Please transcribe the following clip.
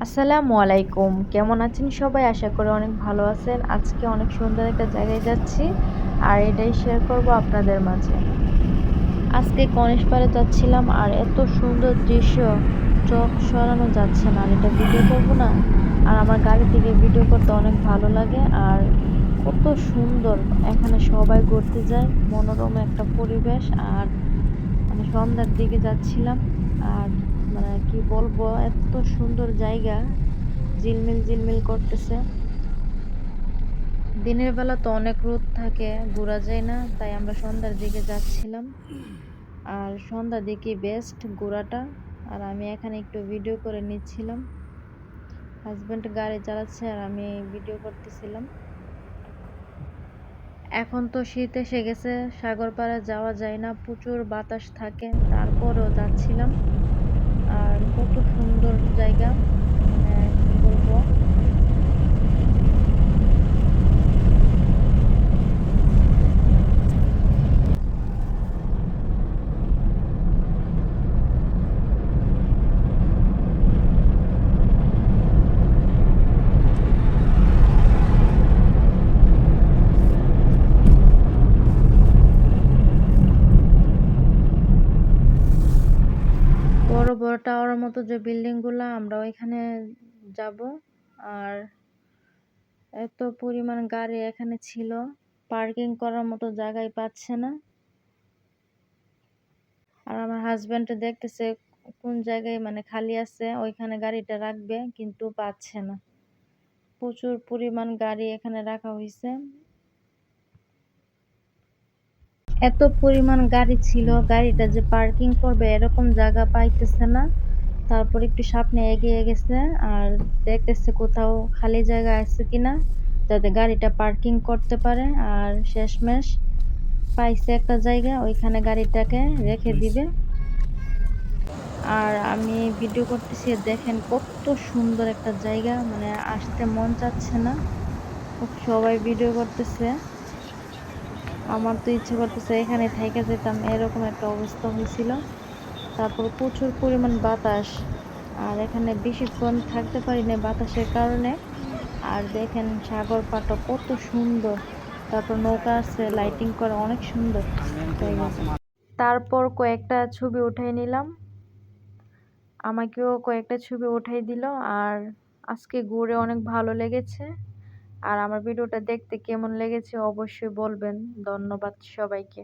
আসসালামু আলাইকুম। কেমন আছেন সবাই? আশা করি অনেক ভালো আছেন। আজকে অনেক সুন্দর একটা জায়গায় যাচ্ছি। আর এটাই শেয়ার করব আপনাদের মাঝে। আজকে কনেসপাড়ে যাচ্ছিলাম আর এত সুন্দর দৃশ্য চোখ সরানো যাচ্ছে না। আর এটা ভিডিও করব না। আর আমার গাড়ি থেকে ভিডিও করতে অনেক ভালো লাগে। আর কত সুন্দর এখানে সবাই ঘুরতে যায়। মনোরম একটা পরিবেশ আর মানে সন্ধ্যার দিকে যাচ্ছিলাম। আর মানে কি বলবো এত সুন্দর জায়গা। ঝিলমিল ঝিলমিল করতেছে। দিনের বেলা তো অনেক রোদ থাকে, ঘোরা যায় না, তাই আমরা সন্ধ্যার দিকে যাচ্ছিলাম। আর সন্ধ্যার দিকে বেস্ট ঘোরাটা। আর আমি এখানে একটু ভিডিও করে নিচ্ছিলাম। হাজবেন্ড গাড়ি চালাচ্ছে আর আমি ভিডিও করতেছিলাম। এখন তো শীত এসে গেছে, সাগর পাড়ে যাওয়া যায় না, প্রচুর বাতাস থাকে, তারপরেও যাচ্ছিলাম। আর কত সুন্দর জায়গা, মানে কি বলবো। বড় বড় টাওয়ারের মতো যে বিল্ডিং গুলা আমরা ওইখানে যাব। আর এত পরিমাণ গাড়ি এখানে ছিল, পার্কিং করার মতো জায়গায় পাচ্ছে না। আর আমার হাজবেন্ড দেখতেছে কোন জায়গায় মানে খালি আছে ওইখানে গাড়িটা রাখবে, কিন্তু পাচ্ছে না। প্রচুর পরিমাণ গাড়ি এখানে রাখা হয়েছে। এত পরিমাণ গাড়ি ছিল, গাড়িটা যে পার্কিং করবে এরকম জায়গা পাইতেছে না। তারপর একটু সামনে এগিয়ে গেছে আর দেখতেছে কোথাও খালি জায়গা আছে কিনা, যাতে গাড়িটা পার্কিং করতে পারে। আর শেষমেশ পাইছে একটা জায়গা, ওইখানে গাড়িটাকে রেখে দিবে। আর আমি ভিডিও করতেছি, দেখেন কত সুন্দর একটা জায়গা, মানে আসতে মন চাচ্ছে না। সবাই ভিডিও করতেছে, আমার তো ইচ্ছে করতেছে এখানে থাইকা যেতাম, এরকম একটা অবস্থা হয়েছিল। তারপর প্রচুর পরিমাণ বাতাস, আর এখানে বেশিক্ষণ থাকতে পারি না বাতাসের কারণে। আর দেখেন সাগর পাড়টা কত সুন্দর, তারপর নৌকা আছে লাইটিং করা, অনেক সুন্দর জায়গাটা। তারপর কয়েকটা ছবি উঠাই নিলাম, আমাকেও কয়েকটা ছবি উঠাই দিল। আর আজকে ঘুরে অনেক ভালো লেগেছে। আর আমার ভিডিওটা দেখতে কেমন লেগেছে অবশ্যই বলবেন। ধন্যবাদ সবাইকে।